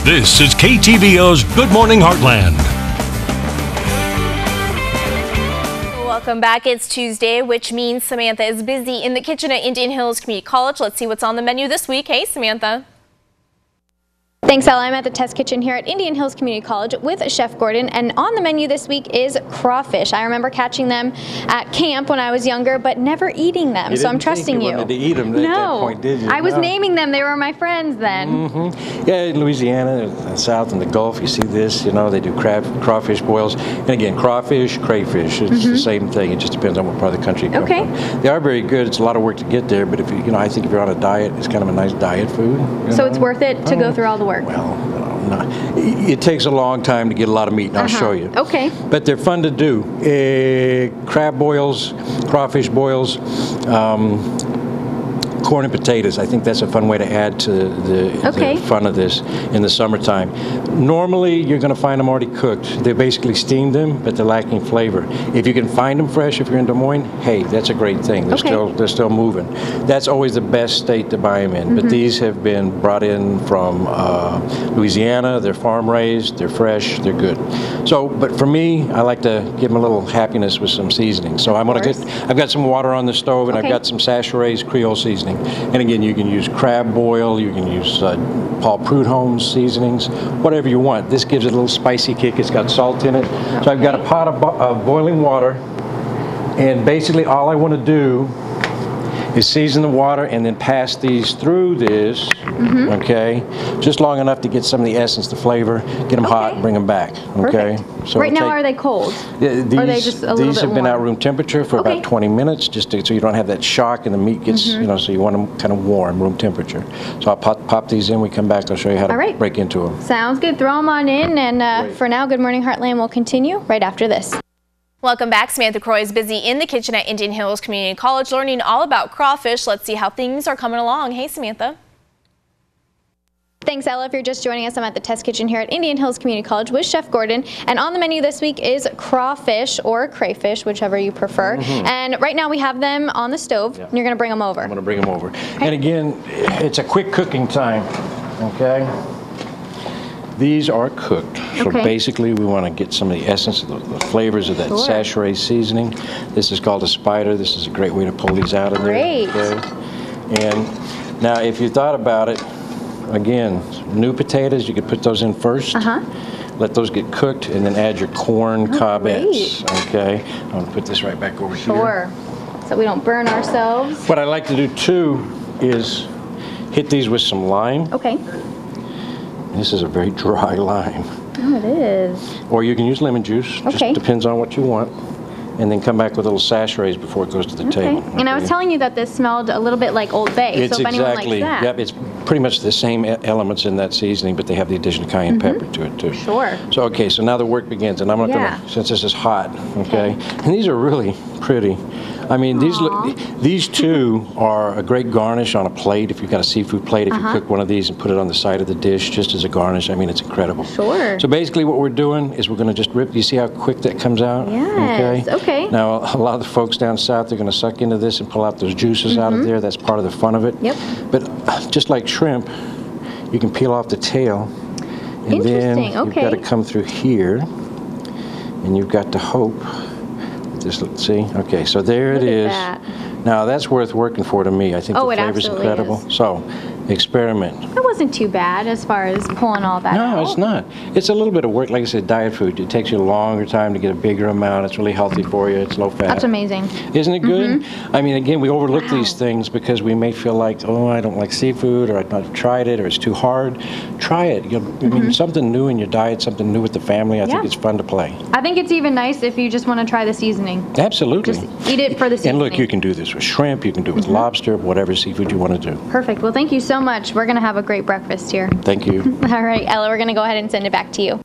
This is KTVO's Good Morning Heartland. Welcome back. It's Tuesday, which means Samantha is busy in the kitchen at Indian Hills Community College. Let's see what's on the menu this week. Hey, Samantha. Thanks, Ella. I'm at the test kitchen here at Indian Hills Community College with Chef Gordon, and on the menu this week is crawfish. I remember catching them at camp when I was younger, but never eating them, so I'm trusting you. You wanted to eat them at that point, did you? I was naming them. They were my friends then. Yeah, in Louisiana, south in the Gulf, you see this, you know, they do crawfish boils. And again, crawfish, crayfish, it's the same thing. It just depends on what part of the country you come from. They are very good. It's a lot of work to get there, but if you know, I think if you're on a diet, it's kind of a nice diet food. So it's worth it to go through all the work? Well, it takes a long time to get a lot of meat, and I'll show you. Okay. But they're fun to do. Crab boils, crawfish boils, corn and potatoes. I think that's a fun way to add to the fun of this in the summertime. Normally, you're going to find them already cooked. They basically steamed them, but they're lacking flavor. If you can find them fresh, if you're in Des Moines, hey, that's a great thing. They're still moving. That's always the best state to buy them in. But these have been brought in from Louisiana. They're farm raised. They're fresh. They're good. So, but for me, I like to give them a little happiness with some seasoning. So I've got some water on the stove, and I've got some Sachet's Creole seasoning. And again, you can use crab boil, you can use Paul Prudhomme's seasonings, whatever you want. This gives it a little spicy kick. It's got salt in it. So I've got a pot of boiling water, and basically all I want to do is season the water and then pass these through this, okay, just long enough to get some of the essence, the flavor, get them hot, and bring them back, okay. So right now, are they cold? These have been out room temperature for about 20 minutes, just so you don't have that shock and the meat gets, you know, so you want them kind of warm, room temperature. So I'll pop these in. We come back. I'll show you how to break into them. Sounds good. Throw them on in, and for now, Good Morning Heartland will continue right after this. Welcome back. Samantha Croy is busy in the kitchen at Indian Hills Community College learning all about crawfish. Let's see how things are coming along. Hey, Samantha. Thanks, Ella. If you're just joining us, I'm at the test kitchen here at Indian Hills Community College with Chef Gordon. And on the menu this week is crawfish or crayfish, whichever you prefer. And right now we have them on the stove. And you're going to bring them over. I'm going to bring them over. And again, it's a quick cooking time, okay? These are cooked. So basically we want to get some of the essence of the flavors of that Sachet's seasoning. This is called a spider. This is a great way to pull these out of there. Okay? And now if you thought about it, again, new potatoes, you could put those in first. Let those get cooked and then add your corn cobettes. Okay? I'm going to put this right back over here. So we don't burn ourselves. What I like to do too is hit these with some lime. This is a very dry lime. Oh, it is. Or you can use lemon juice. Just depends on what you want. And then come back with little Sachet's before it goes to the table. And I was telling you that this smelled a little bit like Old Bay. It's so if anyone likes that. Yep, it's pretty much the same elements in that seasoning, but they have the addition of cayenne pepper to it too. So okay, so now the work begins, and I'm not gonna, since this is hot, okay? And these are really pretty. I mean, these two are a great garnish on a plate. If you've got a seafood plate, if you cook one of these and put it on the side of the dish just as a garnish, I mean, it's incredible. So basically what we're doing is we're going to just rip. You see how quick that comes out? Okay. Now, a lot of the folks down south, they're going to suck into this and pull out those juices out of there. That's part of the fun of it. But just like shrimp, you can peel off the tail. And then you've got to come through here, and you've got to hope. Let's see. Okay, so there it is. Now that's worth working for to me. I think the flavor's incredible. So experiment. It wasn't too bad as far as pulling all that out. No, it's not. It's a little bit of work. Like I said, diet food. It takes you a longer time to get a bigger amount. It's really healthy for you. It's low fat. That's amazing. Isn't it good? I mean, again, we overlook these things because we may feel like, oh, I don't like seafood, or I've not tried it, or it's too hard. Try it. I mean, something new in your diet, something new with the family. I think it's fun to play. I think it's even nice if you just want to try the seasoning. Absolutely. Just eat it for the seasoning. And look, you can do this with shrimp. You can do it with lobster, whatever seafood you want to do. Perfect. Well, thank you so much. We're going to have a great breakfast here. Thank you. All right, Ella, we're going to go ahead and send it back to you.